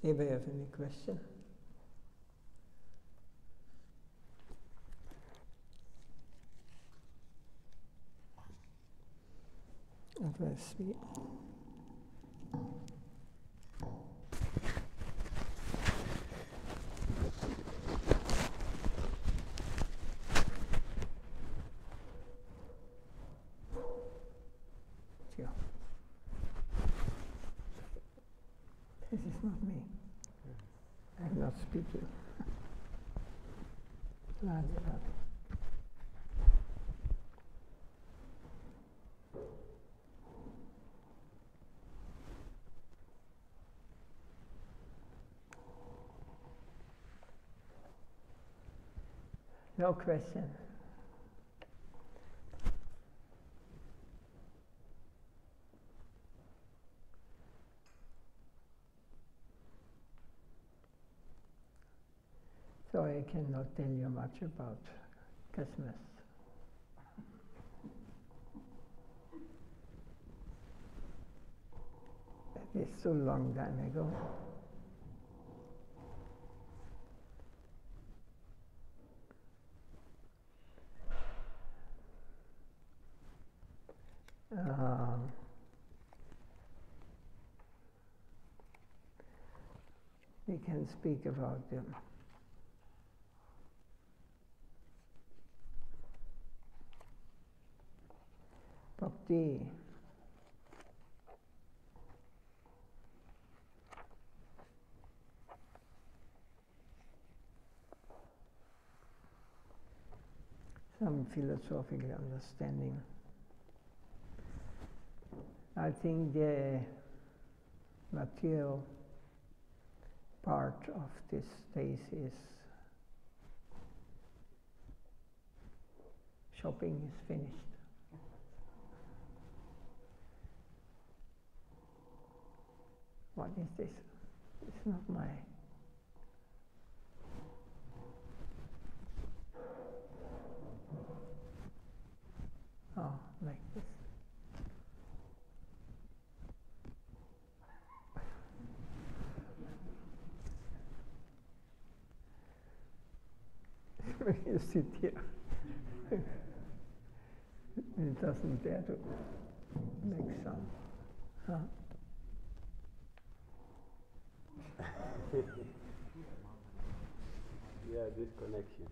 Anybody have any question? Advice sweet. This is not me. I'm not speaking. Radha. No question. So I cannot tell you much about Christmas. That is so long time ago. We can speak about them. Bhakti. Some philosophical understanding. I think the material part of this days is shopping is finished. What is this? It's not my... Oh, like this. You sit here. It doesn't dare to make sound. Huh? Yeah, disconnection.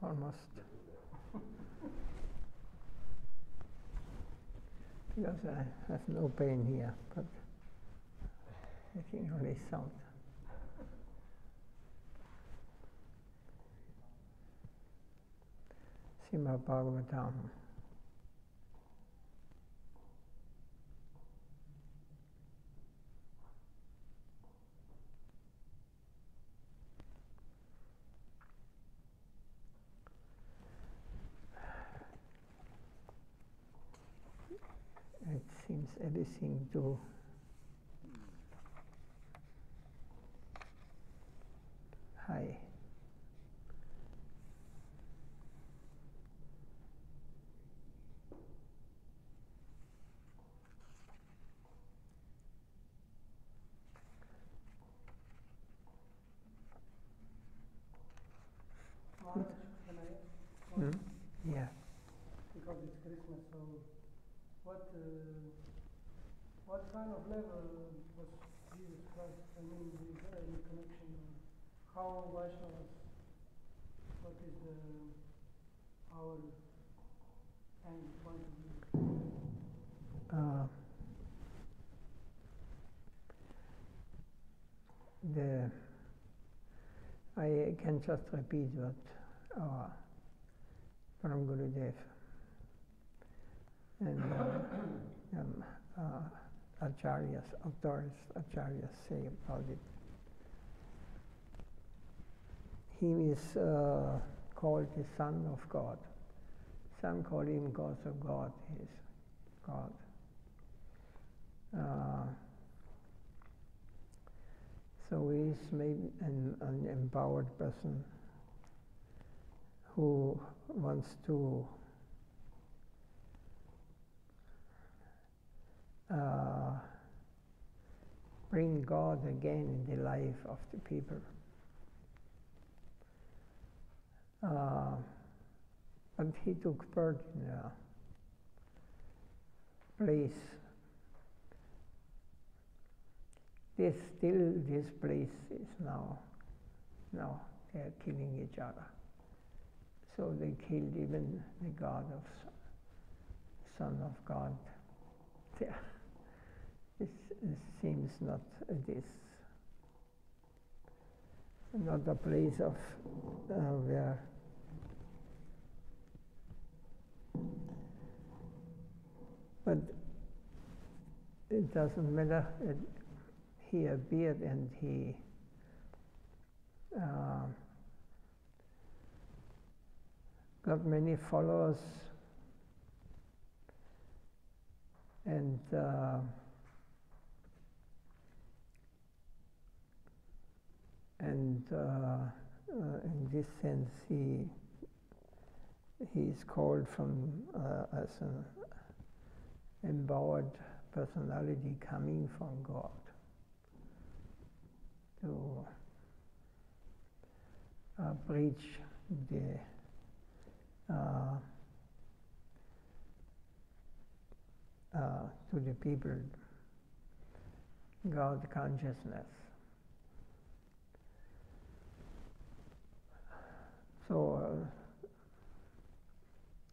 Almost. Because I have no pain here, but making only sound. Srimad Bhagavatam. It seems everything too high. Maharaj, can I ask one? Yeah. Because it's Christmas, so what kind of level was Jesus Christ? I mean, is there any connection? How Vaishnavas? What is our point of view? I can just repeat what our Param Gurudev and acharyas, authorities, acharyas say about it. He is called the Son of God. Some call him God of God. He is God. So he is maybe an empowered person who wants to bring God again in the life of the people. But he took part in a place. This place is now they're killing each other. So they killed even the God of Son of God. There. It seems not a place of where but it doesn't matter. He appeared and he got many followers, and in this sense he is called from as an empowered personality coming from God to preach to the people God consciousness. So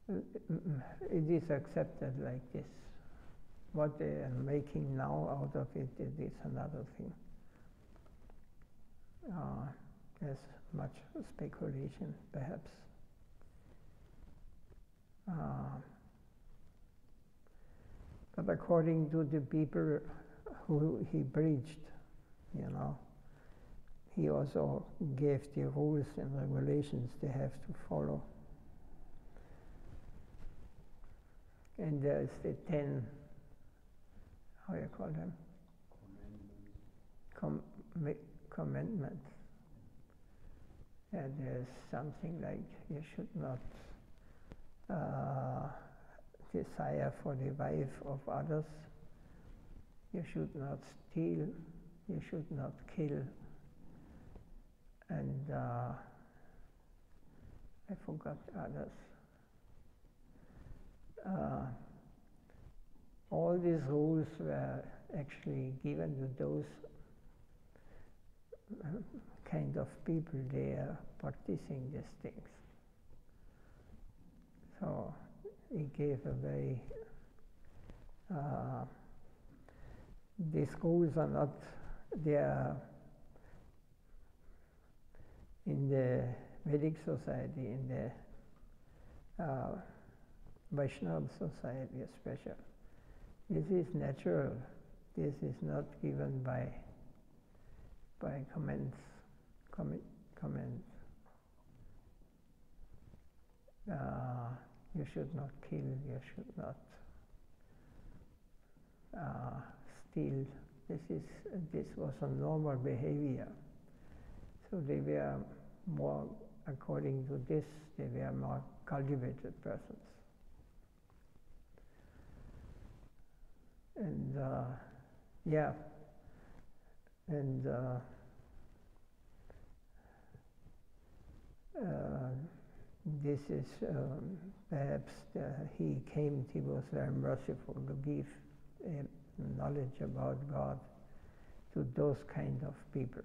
it is accepted like this. What they are making now out of it is another thing. There's much speculation, perhaps. But according to the people who he preached, he also gave the rules and regulations they have to follow. And there's the 10, how you call them? Commandments. And there's something like you should not desire for the wife of others, you should not steal, you should not kill, and I forgot others. All these rules were actually given to those kind of people they are practicing these things. So he gave a very these rules are not there in the Vedic society, in the Vaishnava society especially. This is natural. This is not given by comments. You should not kill, you should not steal. This was a normal behavior. So they were more, according to this, they were more cultivated persons. And this is perhaps he was very merciful to give knowledge about God to those kind of people.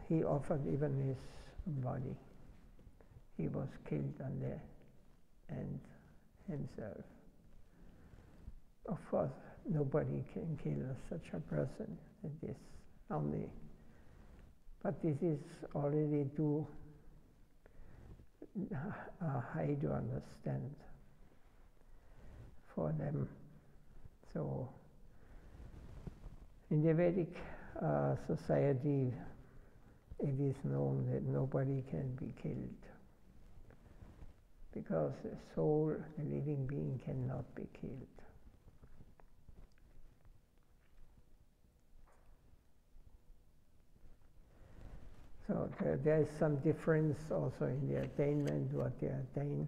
He offered even his body. He was killed on the end himself. Of course, nobody can kill such a person. It is only, but this is already too high to understand for them. So, in the Vedic society, it is known that nobody can be killed because a soul, a living being, cannot be killed. So there is some difference also in the attainment, what they attain.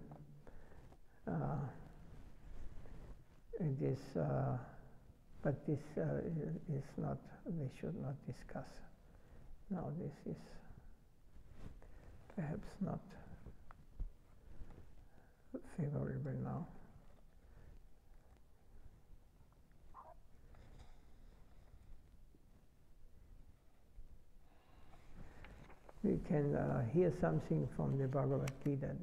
It is, but this is not, we should not discuss. Now this is perhaps not favorable now. We can hear something from the Bhagavad Gita,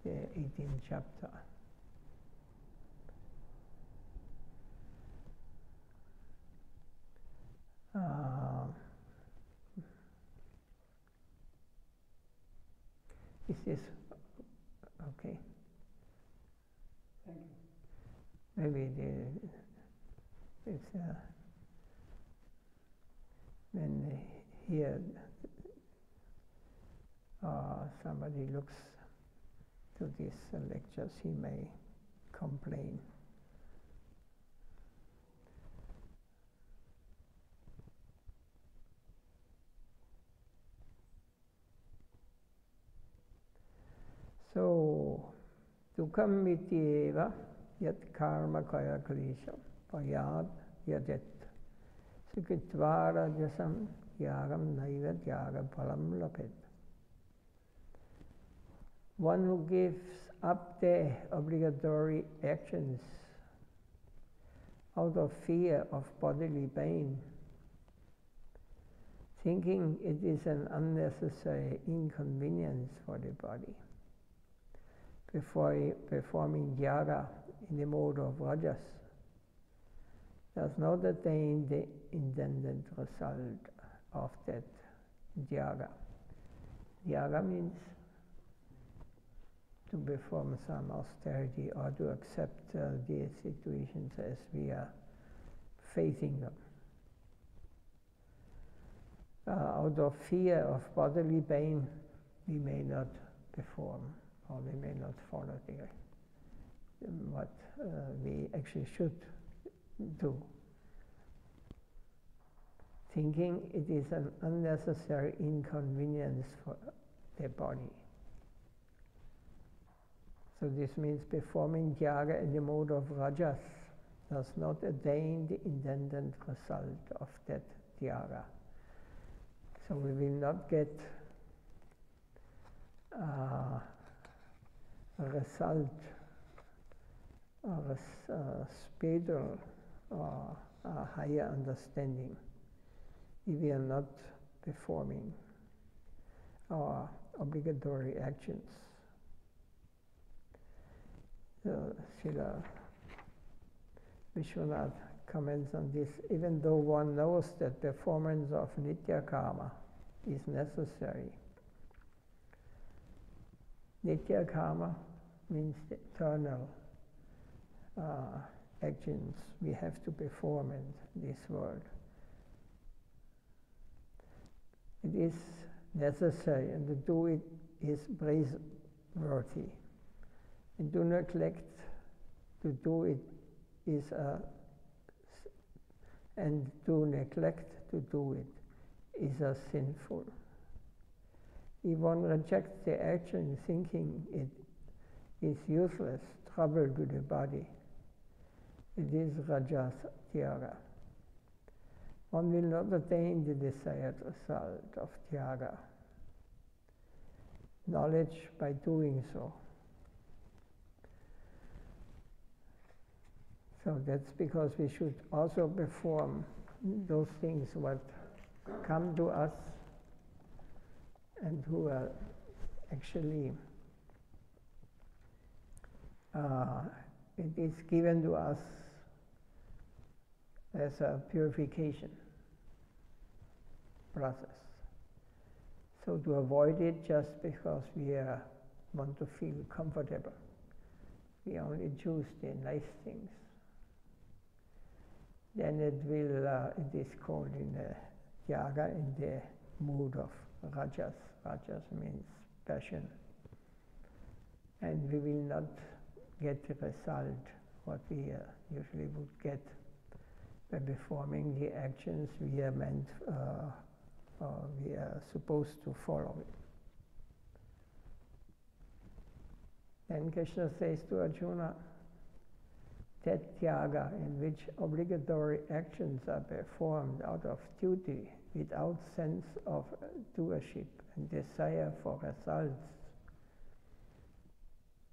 the 18th chapter. Is this okay? Thank you. Maybe it's when here somebody looks to these lectures, he may complain. So, dukkam vityeva yat karma kaya klisham payad yadet sikritvara jasam yagam naiva yaga palam lapet. One who gives up the obligatory actions out of fear of bodily pain, thinking it is an unnecessary inconvenience for the body, before performing yaga in the mode of rajas, does not attain the intended result of that yaga. Yaga means to perform some austerity or to accept the situations as we are facing them. Out of fear of bodily pain, we may not perform, or we may not follow what we actually should do, thinking it is an unnecessary inconvenience for the body. So this means performing yaga in the mode of rajas does not attain the intended result of that yaga. So we will not get a result, a spiritual or a higher understanding if we are not performing our obligatory actions. Srila Vishwanath comments on this. Even though one knows that performance of nitya karma is necessary, nitya karma means the eternal actions we have to perform in this world. It is necessary, and to do it is praiseworthy. And to neglect to do it is and to neglect to do it is a sinful. If one rejects the action thinking it is useless, trouble to the body, it is rajas tyaga. One will not attain the desired result of tyaga. Knowledge by doing so. So that's because we should also perform those things what come to us and who are actually it is given to us as a purification process. So to avoid it just because we want to feel comfortable, we only choose the nice things. Then it is called in the yaga in the mood of rajas. Rajas means passion. And we will not get the result what we usually would get by performing the actions we are meant or we are supposed to follow it. Then Krishna says to Arjuna, that tyaga in which obligatory actions are performed out of duty without sense of doership and desire for results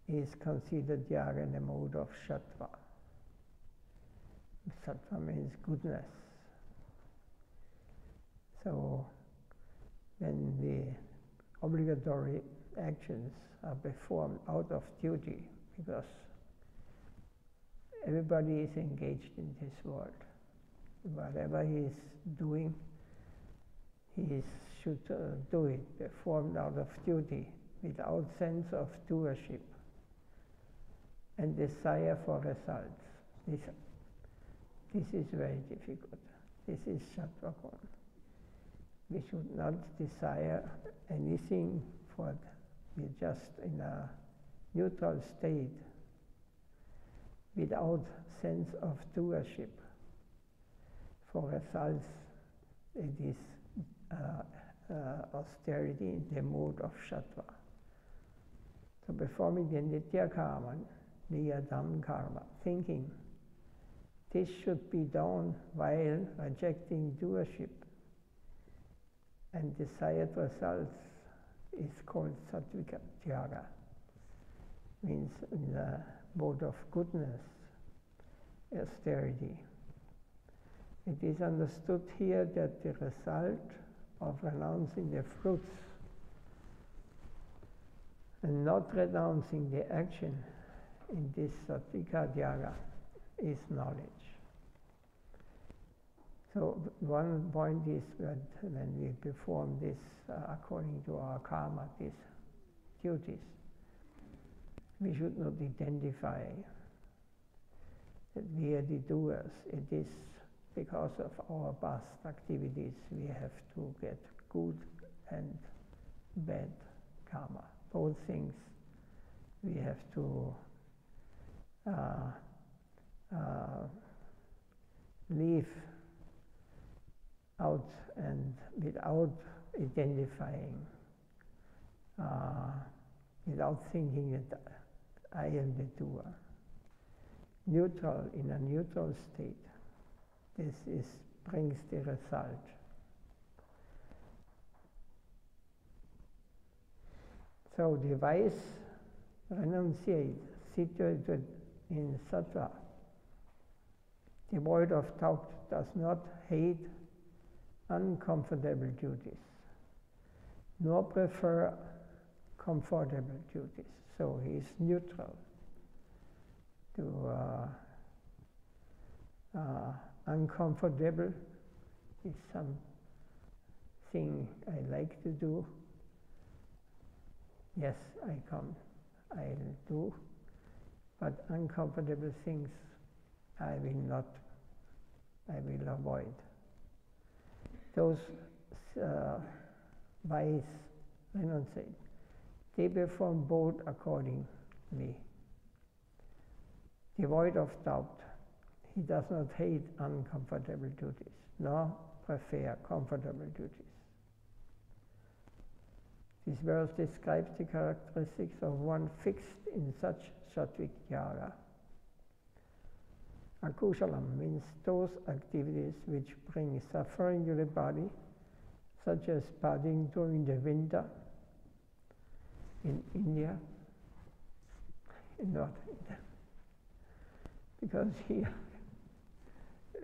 is considered tyaga in the mode of sattva. Sattva means goodness. So when the obligatory actions are performed out of duty, because everybody is engaged in this world. Whatever he is doing, he should do it, performed out of duty, without sense of doership and desire for results. This is very difficult. This is sattva guna. We should not desire anything for we're just in a neutral state without sense of doership. For results, it is austerity in the mode of sattva. So performing the nitya karma, niyadam karma, thinking this should be done while rejecting doership and desired results is called sattvika tyaga, means in the mode of goodness, austerity. It is understood here that the result of renouncing the fruits and not renouncing the action in this sattvika tyaga is knowledge. So one point is that when we perform this according to our karma, these duties, we should not identify that we are the doers. It is because of our past activities we have to get good and bad karma. Both things we have to leave out and without identifying, without thinking that I am the doer. Neutral, in a neutral state, this brings the result. So the wise renunciate, situated in sattva, devoid of doubt, does not hate uncomfortable duties, nor prefer comfortable duties. So he is neutral to uncomfortable is something I like to do. Yes, I'll do, but uncomfortable things I will avoid. Those wise renunciate, they perform both accordingly. Devoid of doubt, he does not hate uncomfortable duties, nor prefer comfortable duties. This verse describes the characteristics of one fixed in such sattvic tyaga. Akushalam means those activities which bring suffering to the body, such as bathing during the winter in India, in North India, because here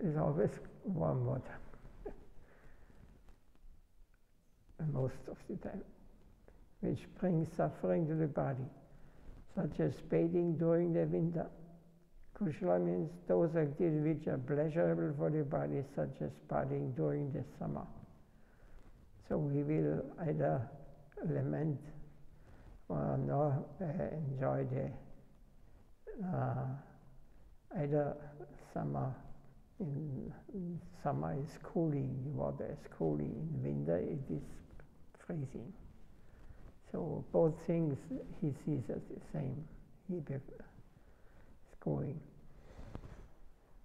is always warm water most of the time, which brings suffering to the body, such as bathing during the winter. Kushala means those activities which are pleasurable for the body, such as bathing during the summer. So we will either lament or not enjoy the either summer. In summer is cooling, the water is cooling. In winter it is freezing. So both things he sees as the same. He is going.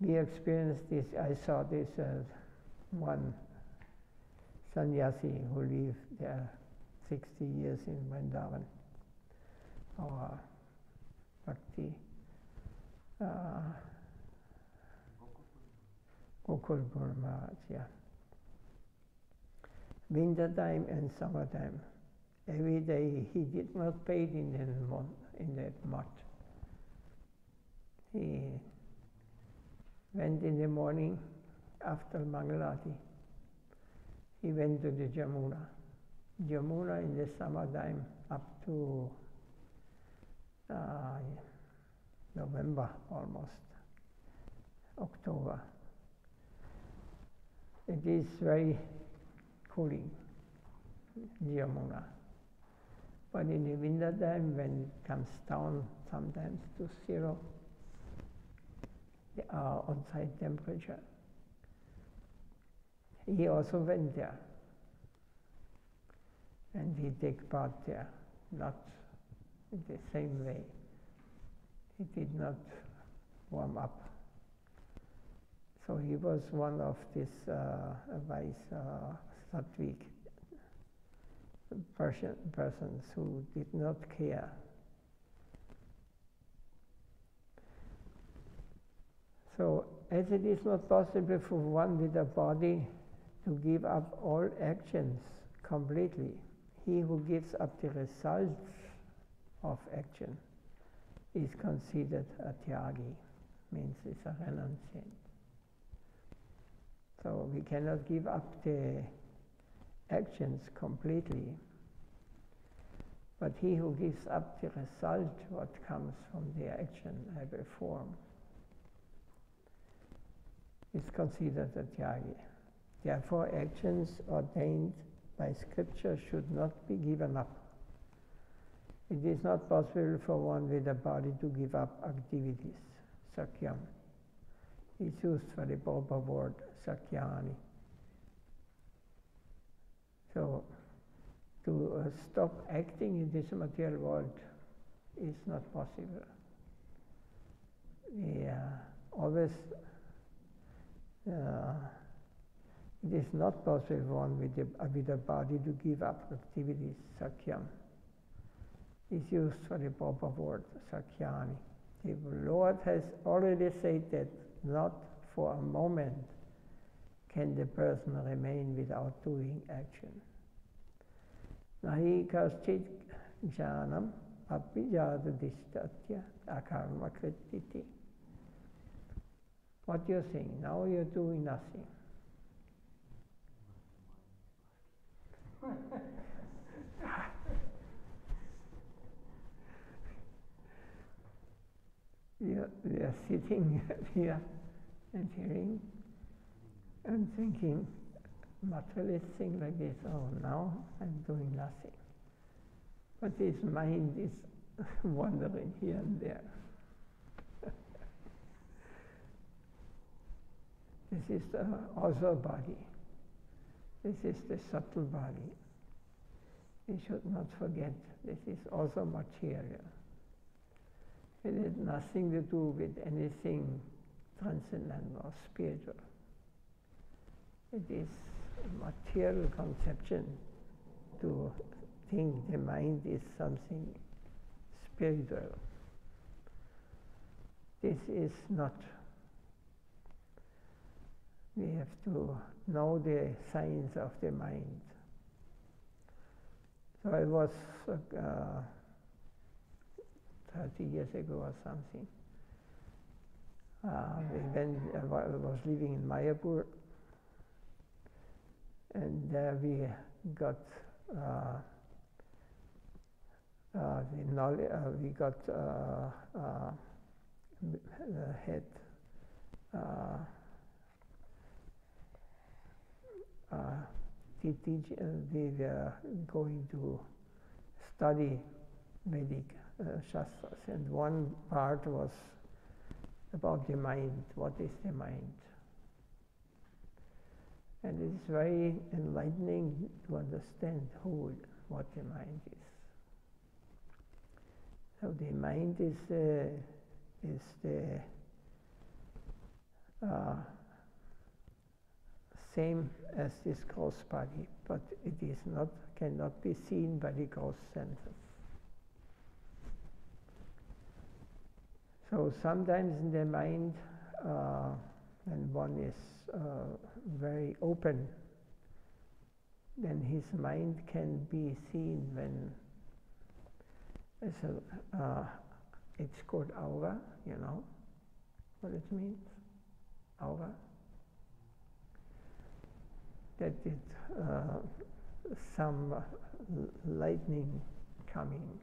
We experienced this. I saw this one sannyasi who lived there 60 years in Vrindavan, or Bhakti, Gokul Guru Maharaj, yeah. Winter time and summertime, every day he did not bathe in that mud. He went in the morning after Mangalati. He went to the Jamuna. Jamuna in the summertime up to November almost, October. It is very cooling, Jamuna. But in the winter time, when it comes down sometimes to 0, the outside temperature, he also went there. And he took part there, not in the same way. He did not warm up. So he was one of these wise sattvic persons who did not care. So as it is not possible for one with a body to give up all actions completely, he who gives up the results of action is considered a tyagi, means is a renunciant. So we cannot give up the actions completely, but he who gives up the result, what comes from the action, every form, is considered a tyagi. Therefore, actions ordained by scripture should not be given up. It is not possible for one with a body to give up activities, sakyam. It's used for the proper word, sakyani. So, to stop acting in this material world is not possible. Always, it is not possible for one with a body to give up activities, sakyam. Is used for the proper word, sakyani. The Lord has already said that not for a moment can the person remain without doing action. Nahi kaschit jnanam apijadadistatya akarma krititi. What you're saying, now you're doing nothing. We are sitting here and hearing and thinking, materialist thing like this, oh, now I'm doing nothing. But his mind is wandering here and there. This is also a body. This is the subtle body. We should not forget, this is also material. It has nothing to do with anything transcendental or spiritual. It is a material conception to think the mind is something spiritual. This is not. We have to know the science of the mind. So I was 30 years ago or something. I was living in Mayapur, and there we got the knowledge. We got had we were going to study Vedic Shastras, and one part was about the mind. What is the mind? And it is very enlightening to understand whole what the mind is. So the mind is the same as this gross body, but it is not, cannot be seen by the gross senses. So sometimes in the mind, when one is very open, then his mind can be seen when it's called aura, you know what it means? Aura. That some lightning coming.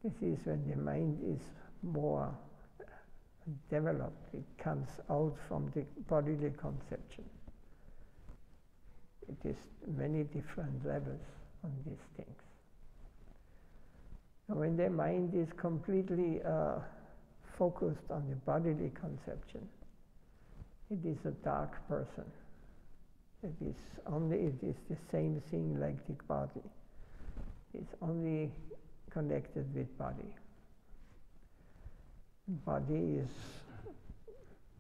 This is when the mind is more developed. It comes out from the bodily conception. It is many different levels on these things. So when the mind is completely focused on the bodily conception, it is a dark person. It is the same thing like the body. It's only connected with body. Body is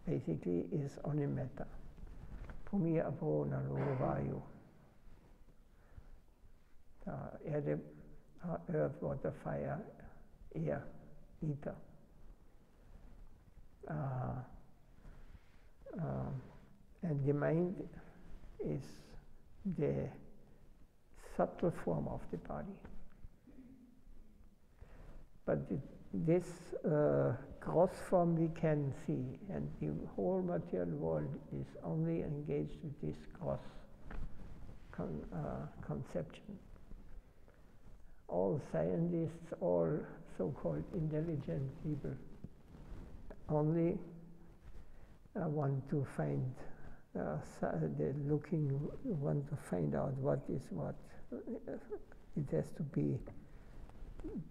basically only matter. Bhumi, Apo, Nalo, Vayu. Erde, earth, water, fire, air, ether. And the mind is the subtle form of the body. But this gross form we can see, and the whole material world is only engaged with this gross conception. All scientists, all so-called intelligent people, only want to find, want to find out what is what. It has to be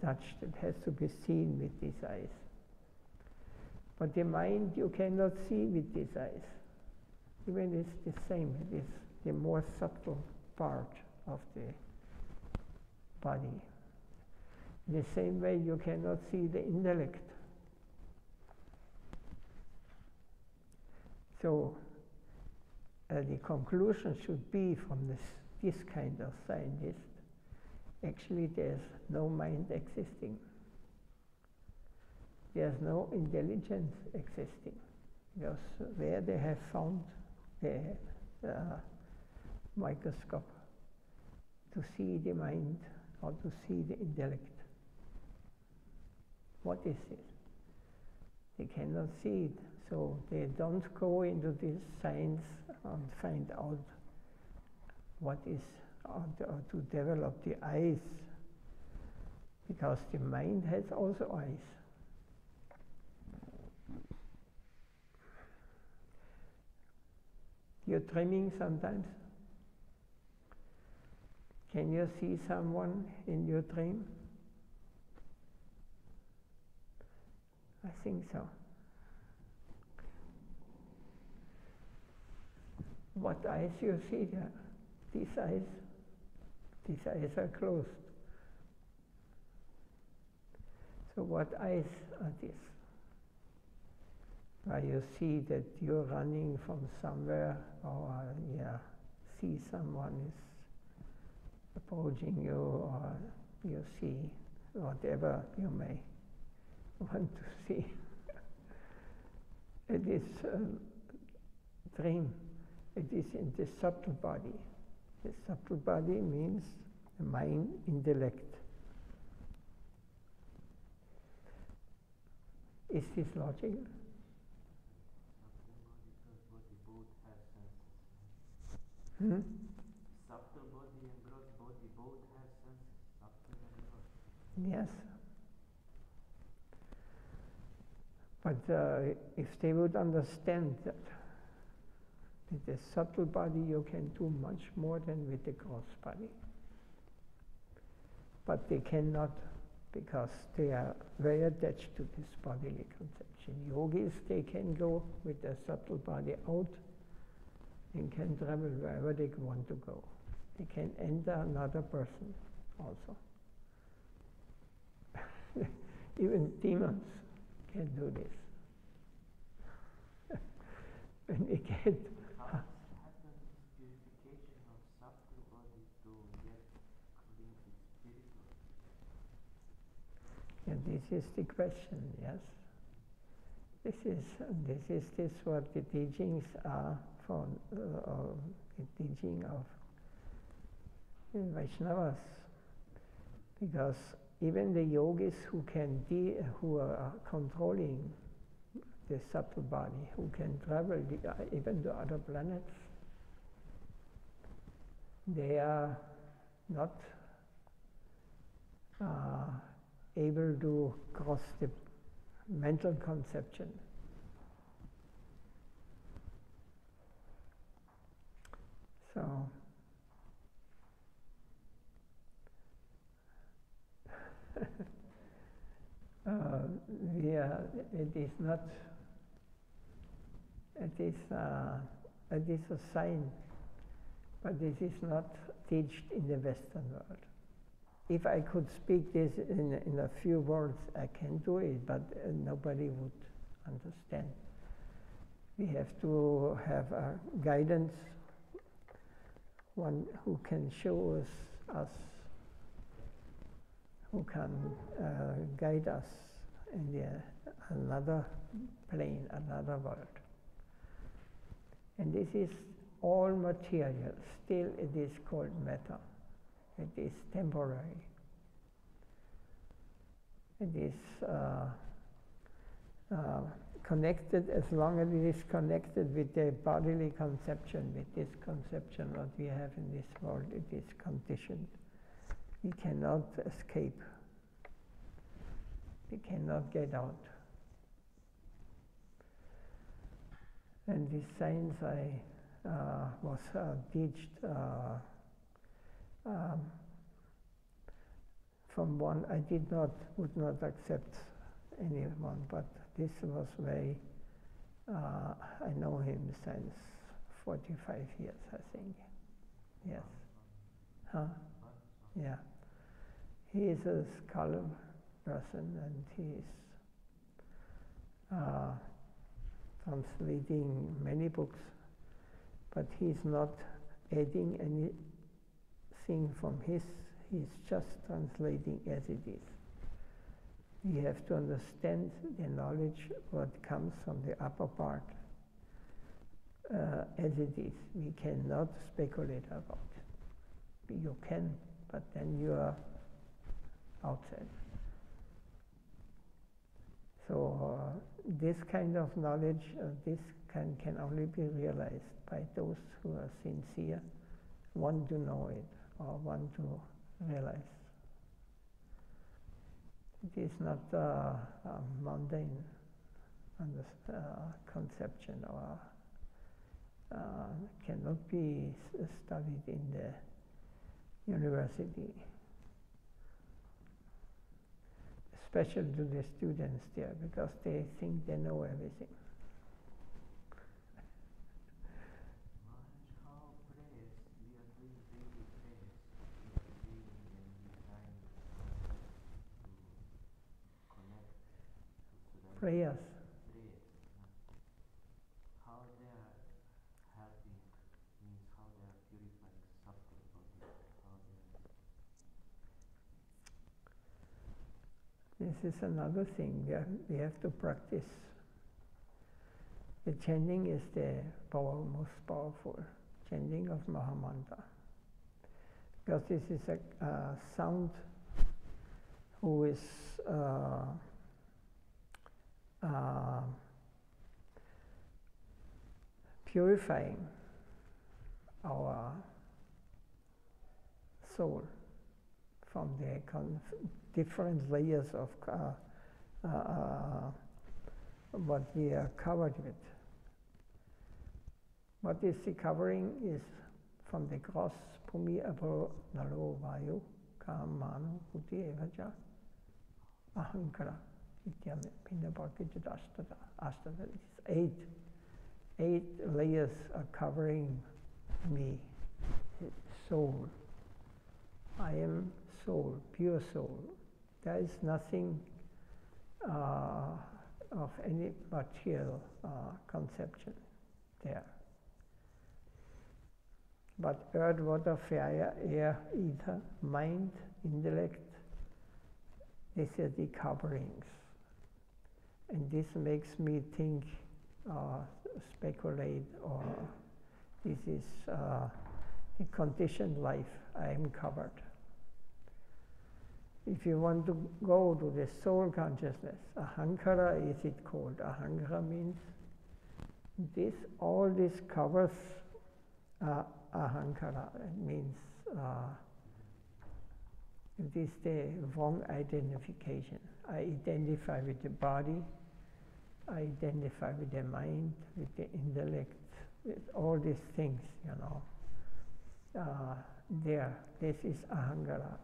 touched, it has to be seen with these eyes. But the mind you cannot see with these eyes. Even it's the same, it is the more subtle part of the body. In the same way you cannot see the intellect. So the conclusion should be from this kind of scientist, actually there's no mind existing. There's no intelligence existing. Because where they have found the microscope to see the mind or to see the intellect. What is it? They cannot see it, so they don't go into this science and find out what is, or to develop the eyes, because the mind has also eyes. You're dreaming sometimes? Can you see someone in your dream? I think so. What eyes you see there? These eyes are closed. So what eyes are these? Where you see that you're running from somewhere, or see someone is approaching you, or you see whatever you may want to see. It is a dream. It is in the subtle body. The subtle body means the mind, intellect. Is this logical? Subtle body and gross body both have senses, subtle and gross. Yes. But if they would understand that with the subtle body you can do much more than with the gross body. But they cannot, because they are very attached to this bodily conception. Yogis, they can go with their subtle body out and can travel wherever they want to go. They can enter another person also. Even demons can do this. When they get And this is the question, yes. This is what the teachings are for the teaching of Vaishnavas. Because even the yogis who are controlling the subtle body, who can travel even to other planets, they are not able to cross the mental conception. So it is a sign, but it is not taught in the Western world. If I could speak this in a few words, I can do it, but nobody would understand. We have to have a guidance, one who can show us who can guide us in another plane, another world. And this is all material. Still it is called matter. It is temporary. It is connected, as long as it is connected with the bodily conception, with this conception that we have in this world, it is conditioned. We cannot escape. We cannot get out. And this science I was taught from one. I would not accept anyone, but this was very, I know him since 45 years, I think. Yes. Huh? Yeah. He is a scholar person, and he is translating many books, but he's not adding anything from his. He's just translating as it is. We have to understand the knowledge what comes from the upper part as it is. We cannot speculate about it. You can, but then you are outside. So this kind of knowledge, can only be realized by those who are sincere, want to know it or want to realize. It is not a mundane conception, or cannot be studied in the university, especially to the students there, because they think they know everything. Prayers. How they are helping means how they are purifying subtle body. This is another thing we have to practice. The chanting is the most powerful chanting of Mahamantra, because this is a sound who is purifying our soul from the different layers of what we are covered with. What is the covering is from the gross Bhumi Abho Nalo Vayu Kam Manu Buddhi Evaja Ahankara. It's 8 layers are covering me, soul. I am soul, pure soul. There is nothing of any material conception there. But earth, water, fire, air, ether, mind, intellect, These are the coverings. And this makes me think, speculate, or this is the conditioned life. I am covered. If you want to go to the soul consciousness, ahankara is it called. Ahankara means all this covers ahankara. It means it is the wrong identification. I identify with the body, I identify with the mind, with the intellect, with all these things, you know. This is ahankara,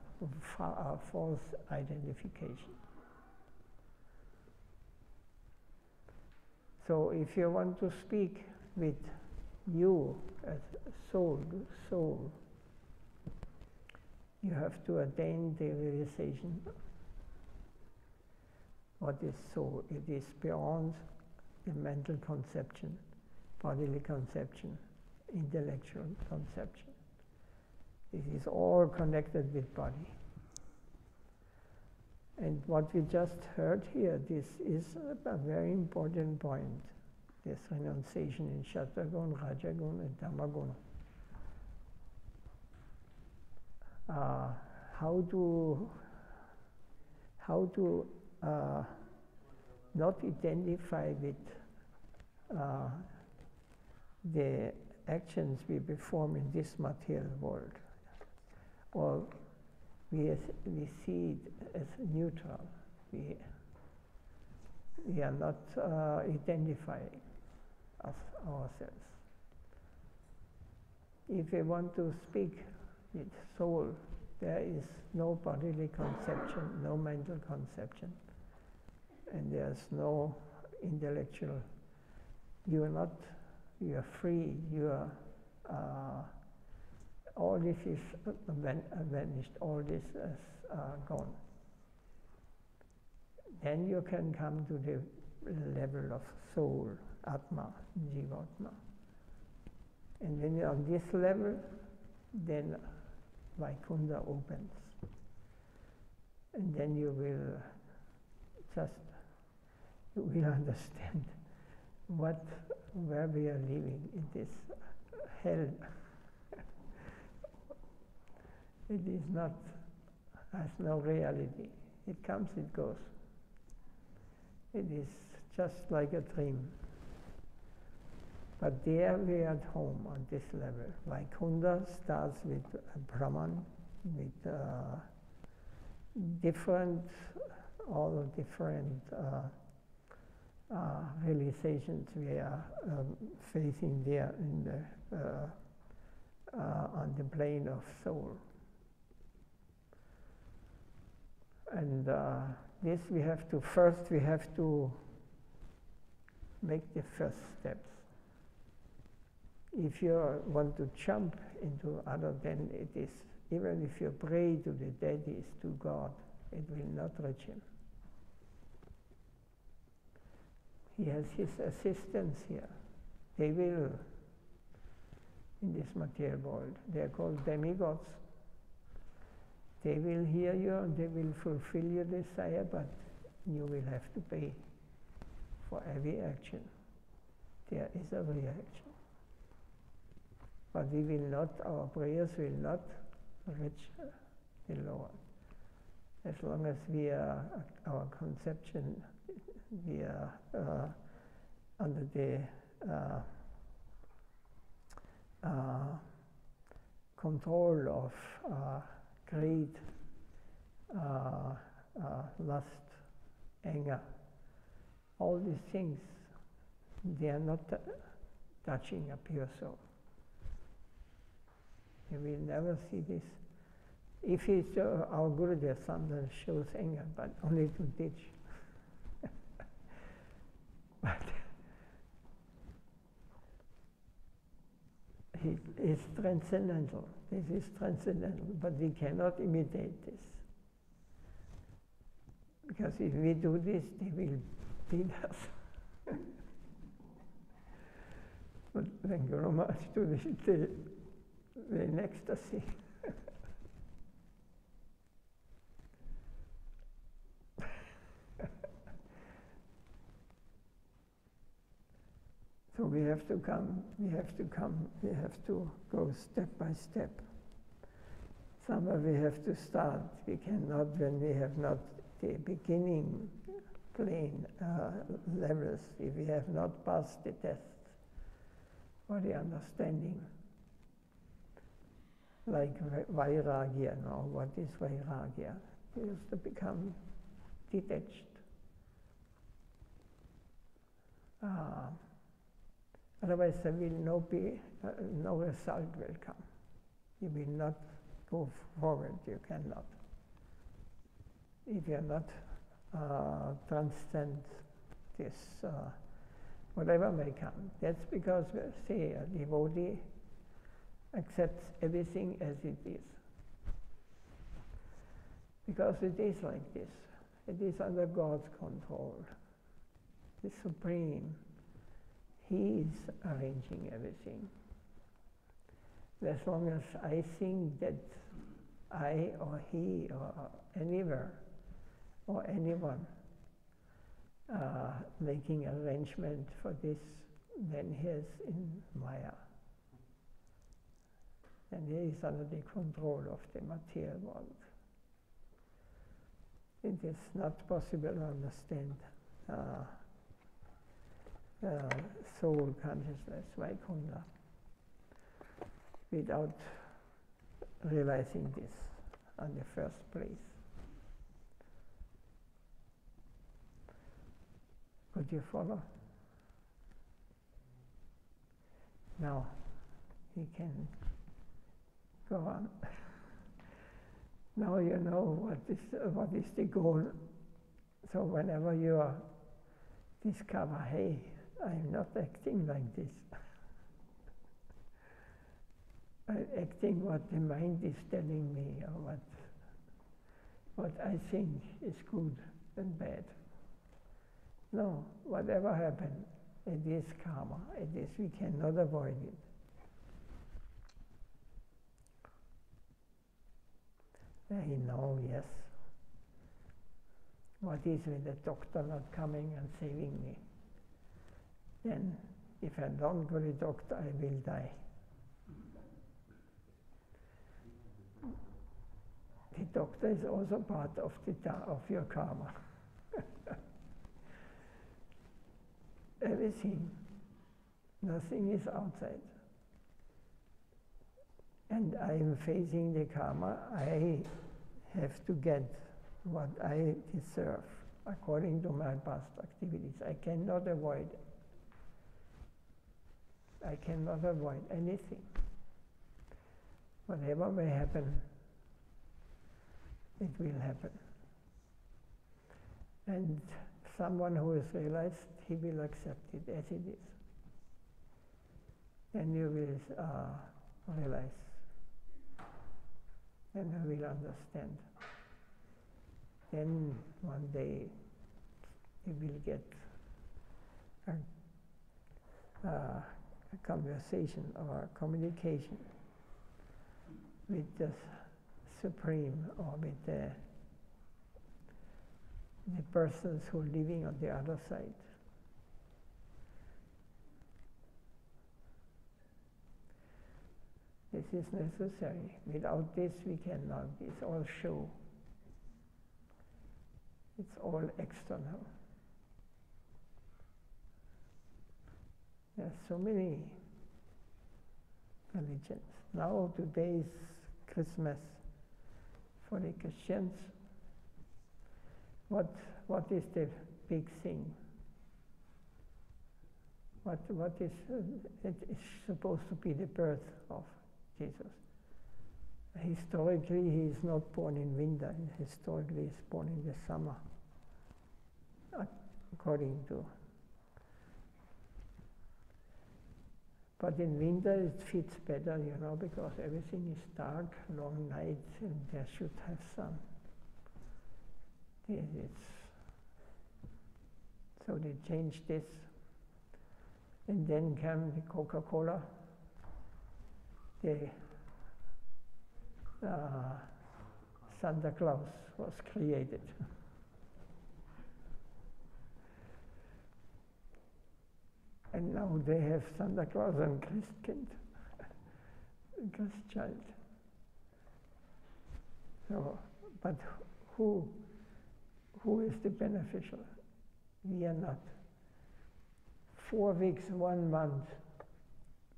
false identification. So if you want to speak with you as soul, you have to attain the realization what is soul. It is beyond the mental conception, bodily conception, intellectual conception. It is all connected with body. And what we just heard here, this is a very important point, this renunciation in Sattva-guna, Raja-guna, and Tama-guna. How to not identify with the actions we perform in this material world, or we see it as neutral. We are not identifying ourselves. If we want to speak with soul, there is no bodily conception, no mental conception, and there's no intellectual. You are free. You are. All this is vanished. All this is gone. Then you can come to the level of soul, Atma, Jivatma. And when you're on this level, then Vaikuntha opens. And then you will understand where we are living in this hell. It is not, has no reality. It comes, it goes. It is just like a dream. But there we are at home on this level. Vaikuntha starts with Brahman, with all different realizations we are facing there in on the plane of soul. And this we have to make the first steps. If you want to jump into other, then it is, even if you pray to the deities, to God, it will not reach him. He has his assistants here. They will, in this material world, they are called demigods. They will hear you and they will fulfill your desire, but you will have to pay for every action. There is a reaction. But we will not, our prayers will not reach the Lord. As long as we are, our conception, we are under the control of greed, lust, anger. All these things, they are not touching a pure soul. You will never see this. If it's our Gurudev sometimes shows anger, but only to teach. But it's transcendental. This is transcendental, but we cannot imitate this. Because if we do this, they will beat us. But when Guru Maharaj do the ecstasy. we have to go step by step. Somewhere we have to start. We cannot, when we have not the beginning plane levels, if we have not passed the tests for the understanding. Like vairagya now. What is vairagya? It is to become detached. Otherwise there will no result will come. You will not go forward, you cannot. If you are not transcend this, whatever may come. That's because, say, a devotee accepts everything as it is. Because it is like this. It is under God's control. The Supreme. He is arranging everything. As long as I think that I or he or anywhere or anyone making arrangement for this, then he is in Maya. And he is under the control of the material world. It is not possible to understand soul consciousness, Vaikunta, without realizing this in the first place. Could you follow? Now, you can go on. Now you know what is the goal. So whenever you discover, hey, I'm not acting like this. I'm acting what the mind is telling me, or what I think is good and bad. No, whatever happens, it is karma. It is, we cannot avoid it. I know, yes. What is with the doctor not coming and saving me? Then, if I don't go to the doctor, I will die. The doctor is also part of your karma. Everything, nothing is outside. And I am facing the karma. I have to get what I deserve according to my past activities. I cannot avoid it. I cannot avoid anything. Whatever may happen, it will happen. And someone who has realized, he will accept it as it is. And you will realize, and you will understand. Then one day you will get a conversation or a communication with the Supreme or with the persons who are living on the other side. This is necessary. Without this we cannot. It's all show. It's all external. There are so many religions. Now today is Christmas for the Christians. What is the big thing? What is it is supposed to be the birth of Jesus. Historically, he is not born in winter. Historically, he is born in the summer, according to. But in winter, it fits better, because everything is dark, long nights, and there should have sun. So they changed this. And then came the Coca-Cola. Santa Claus was created. And And now they have Santa Claus and Christkind, Christchild. So, but who is the beneficial? We are not. 4 weeks, 1 month,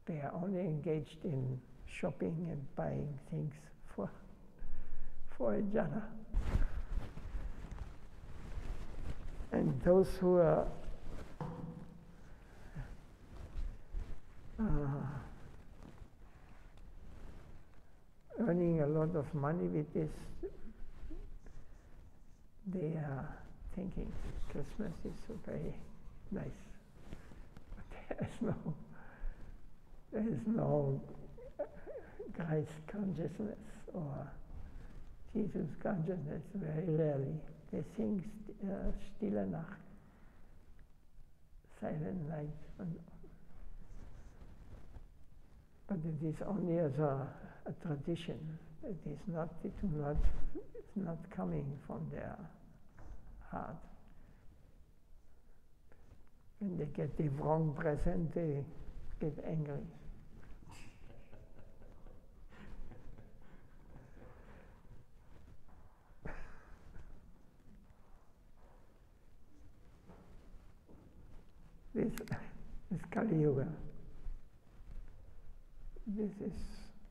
they are only engaged in shopping and buying things for each other. And those who are earning a lot of money with this, they are thinking Christmas is so very nice. But there is no Christ consciousness or Jesus consciousness, very rarely. They sing Stille Nacht, Silent Night. But it is only as a tradition. It's not coming from their heart. When they get the wrong present, they get angry. This is Kali Yuga. This is,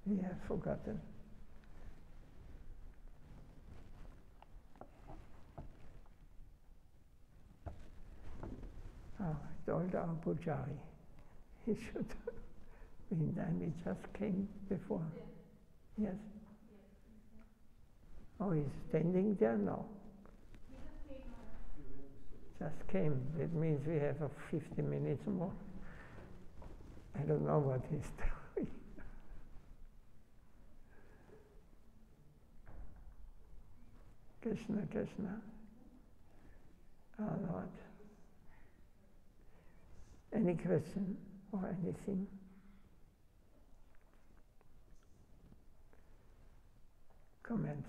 we have forgotten. Oh, I told our Pujari, he should be in time. He just came before. Yes? Oh, he's standing there now. Just came. That means we have 50 minutes more. I don't know what he's doing. Krishna, Krishna, our Lord. Any question or anything? Comments?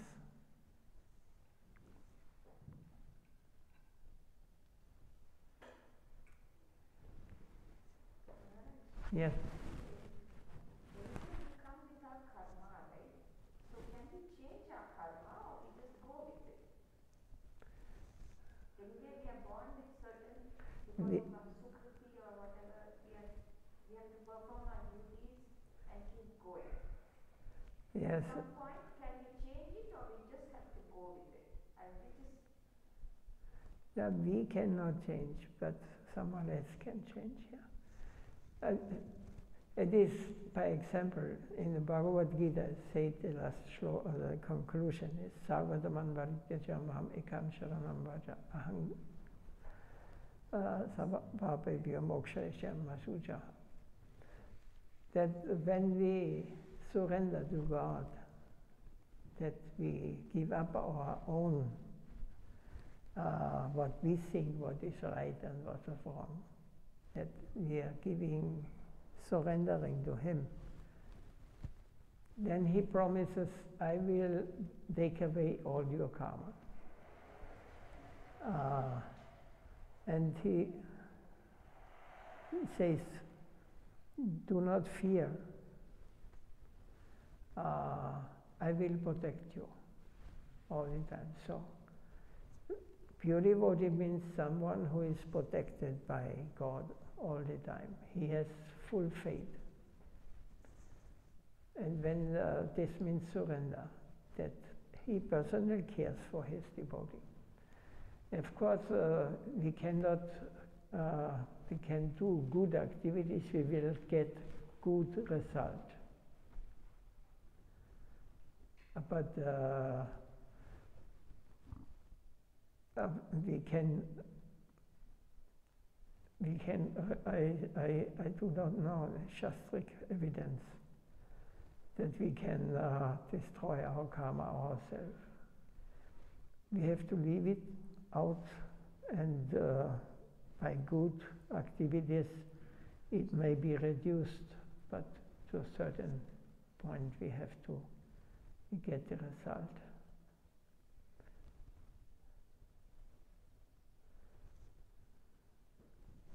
Yes. We come without karma, right? So can we change our karma or we just go with it? Anyway, we are born with certain, because of our sukriti or whatever, we have to perform our duties and keep going. Yes. At some point, can we change it or we just have to go with it? And we just... Yeah, we cannot change, but someone else can change, yeah. It is, by example, in the Bhagavad Gita, say the last the conclusion is Sarvadaman Varityaja Mam Ekam Sharanam Vaja Aham Sabapapebhyo Mokshayashyam Masuja. That when we surrender to God, that we give up our own, what we think what is right and what is wrong, that we are surrendering to Him. Then He promises, I will take away all your karma. And He says, do not fear. I will protect you all the time. So, pure devotee means someone who is protected by God all the time. He has full faith. And when this means surrender, that he personally cares for his devotee. Of course, we cannot, we can do good activities, we will get good result. But we can, I do not know Shastric evidence that we can destroy our karma ourselves. We have to leave it out, and by good activities it may be reduced, but to a certain point we have to get the result.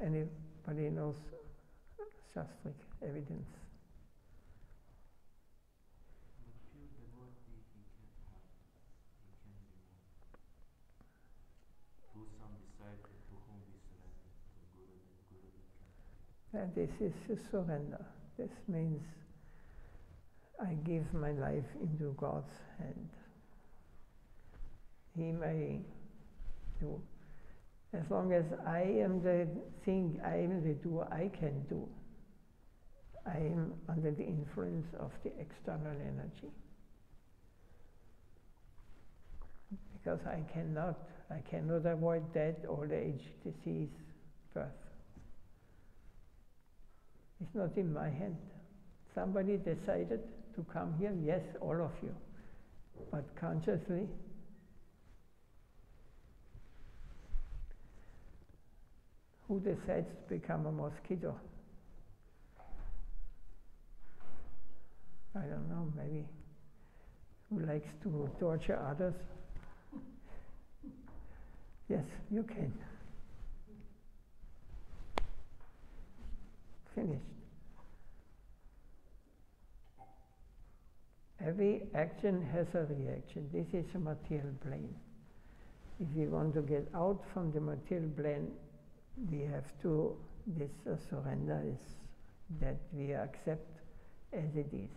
Anybody knows shastric evidence. But pure devotee, he can remove. To some disciple to whom we surrender, to Guru, then Guru we can. And this is surrender. This means I give my life into God's hand. He may do. As long as I am the thing, I am the doer, I can do. I am under the influence of the external energy. Because I cannot avoid death, old age, disease, birth. It's not in my hand. Somebody decided to come here, yes, all of you, but consciously, who decides to become a mosquito? I don't know, maybe who likes to torture others? Yes, you can. Finished. Every action has a reaction. This is a material plane. If we want to get out from the material plane, we have to, this surrender is that we accept as it is.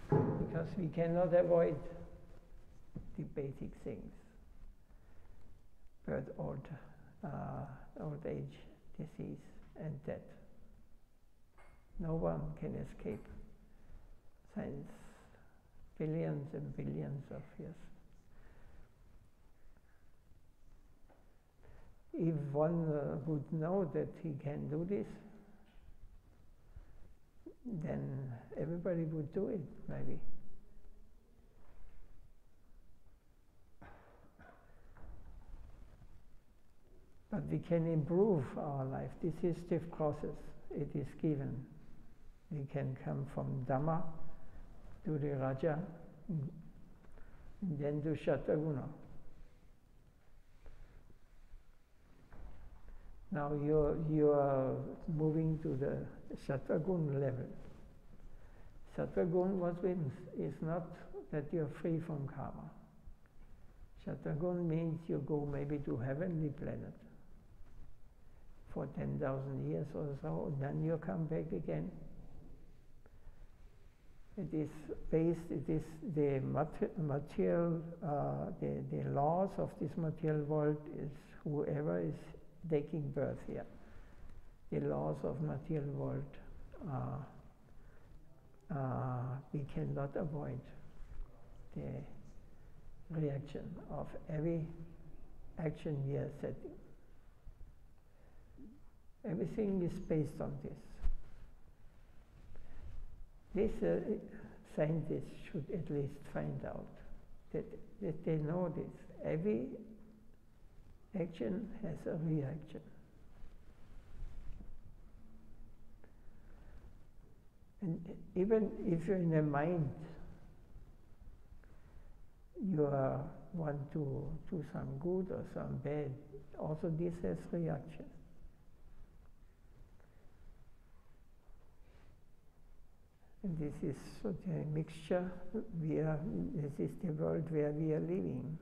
Because we cannot avoid the basic things. Birth, old age, disease, and death. No one can escape since billions and billions of years. If one would know that he can do this, then everybody would do it, maybe. But we can improve our life. This is the process. It is given. We can come from Dhamma to the Raja, and then to Shataguna. Now you are moving to the Satagun level. Satagun, what means is not that you're free from karma. Satagun means you go maybe to heavenly planet for 10,000 years or so, and then you come back again. It is based, it is the material, the laws of this material world is whoever is taking birth here. The laws of material world, we cannot avoid the reaction of every action we are setting. Everything is based on this. This scientists should at least find out that they know this. Every action has a reaction. And even if you're in a mind, you want to do some good or some bad, also this has reaction. And this is sort of a mixture. This is the world where we are living.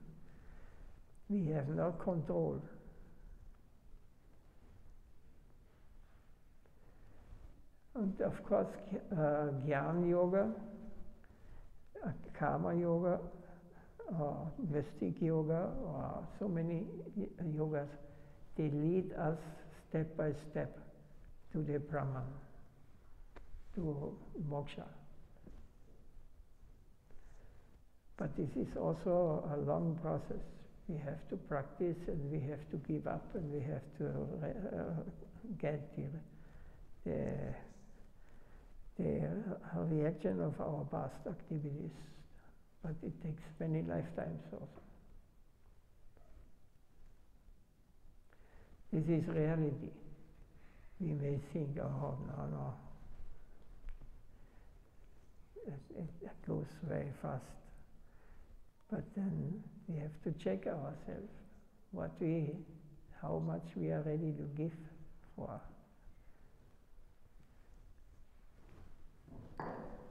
We have no control. And of course, Jnana Yoga, Karma Yoga, or Mystic Yoga, or so many yogas, they lead us step by step to the Brahman, to moksha. But this is also a long process. We have to practice, and we have to give up, and we have to get the reaction of our past activities. But it takes many lifetimes also. This is reality. We may think, oh, no. It goes very fast. But then we have to check ourselves, how much we are ready to give for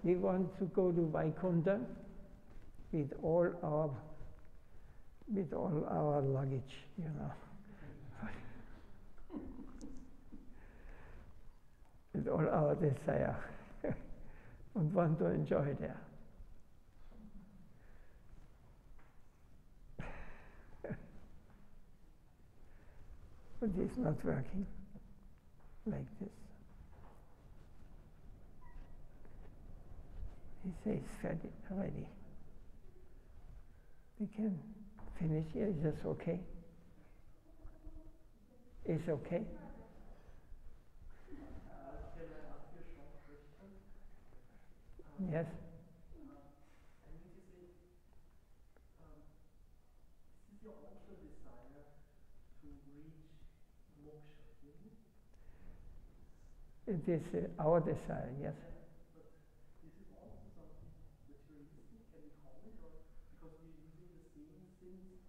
We want to go to Vaikuntha with all our luggage, you know. With all our desire. And want to enjoy there. But it's not working like this. He says, ready. We can finish here. Is this okay? It's okay? Can I ask you a short question? Yes. I need to say, is your also desire to reach moksha? It is our desire, yes. But this is also something materialistic, can we call it? Or because we're using the same things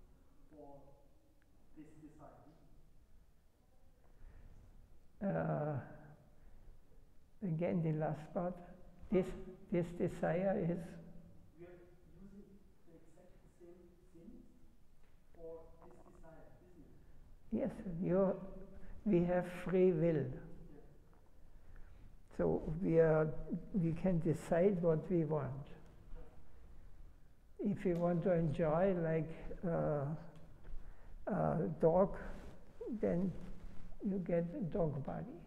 for this desire? Again, the last part. This desire is. We are using the exact same things for this desire, isn't it? Yes, we have free will. So we can decide what we want. If you want to enjoy like a dog, then you get a dog body.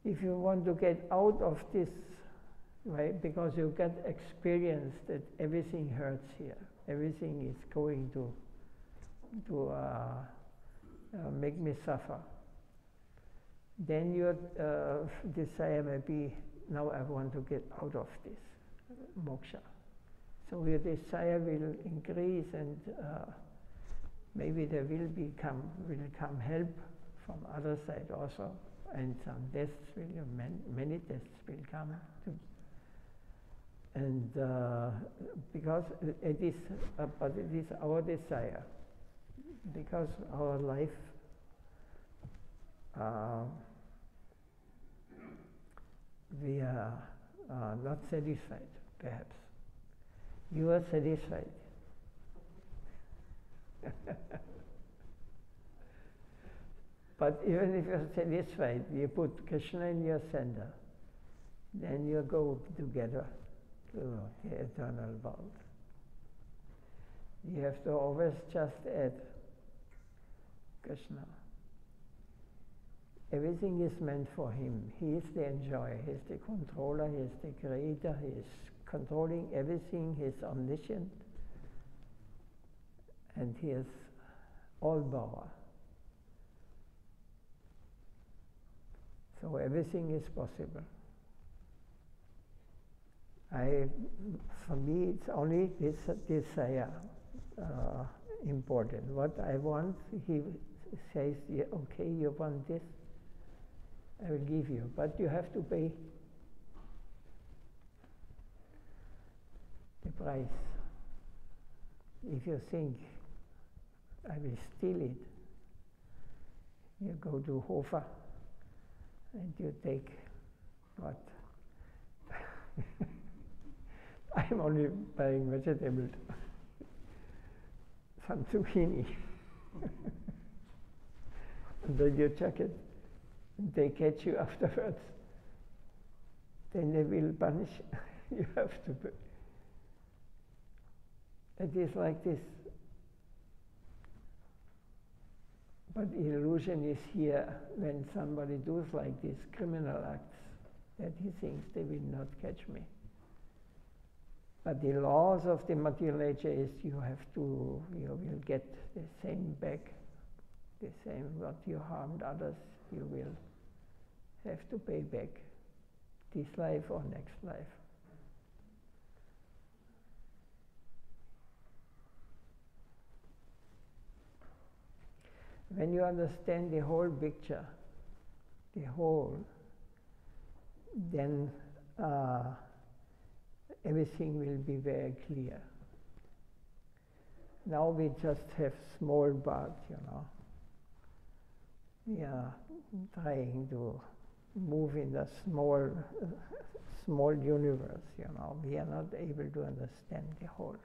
If you want to get out of this, right, because you get experience that everything hurts here, everything is going to make me suffer, then your desire may be, now I want to get out of this moksha. So your desire will increase, and maybe there will come help from other side also, and some tests will, many tests will come to, and because it is our desire, because our life we are not satisfied, perhaps. You are satisfied. But even if you're satisfied, you put Krishna in your center, then you go together to the eternal world. You have to always just add Krishna. Everything is meant for him. He is the enjoyer, he is the controller, he is the creator, he is controlling everything, he is omniscient, and he is all power. So everything is possible. For me, it's only this desire important. What I want, he says, yeah, okay, you want this, I will give you, but you have to pay the price. If you think, I will steal it, you go to Hofer and you take what? I'm only buying vegetables, some zucchini. And then you check it, and they catch you afterwards. Then they will punish. You have to pay. It is like this. But illusion is here when somebody does like these criminal acts, that he thinks they will not catch me. But the laws of the material nature is you will get the same back, the same what you harmed others, you will have to pay back, this life or next life. When you understand the whole picture, then everything will be very clear. Now we just have small part, We are trying to move in a small universe, We are not able to understand the whole.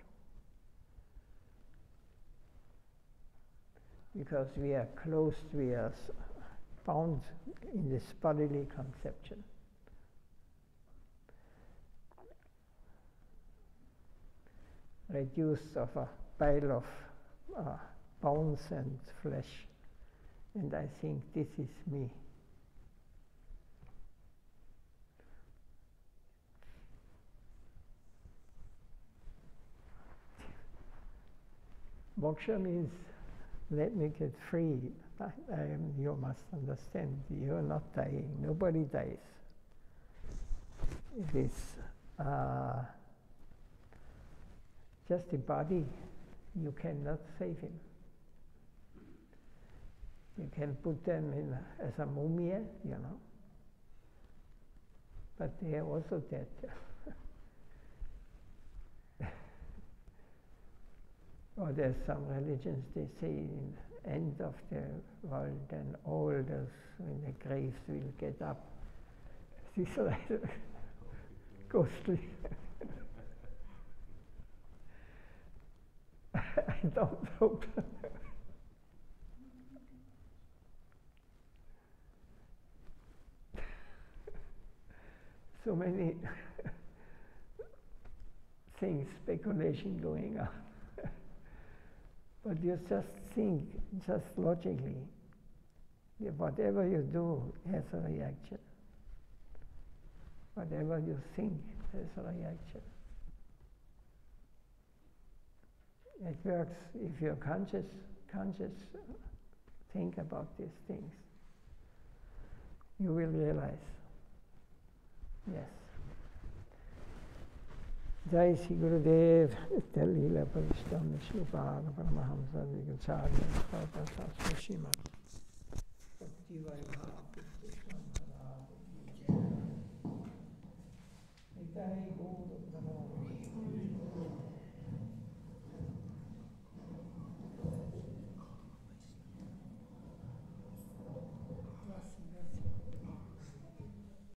Because we are closed, we are bound in this bodily conception. Reduced of a pile of bones and flesh. And I think this is me. Moksha means let me get free. You must understand, you're not dying. Nobody dies. It is just the body. You cannot save him. You can put them in as a mummy, but they are also dead. Or there's some religions, they say in the end of the world, and all those in the graves will get up. This is like ghostly. I don't hope. So many things, speculation going on. But you just think, just logically, whatever you do has a reaction. Whatever you think has a reaction. It works if you're conscious, think about these things. You will realize, yes. Jai Sri Gurudev, Lila Parishtam, Shlupala, Paramahamsa, Vigacharya, Srimad, Srimad. Bhakti Vaibhav, Jai Guru Namo.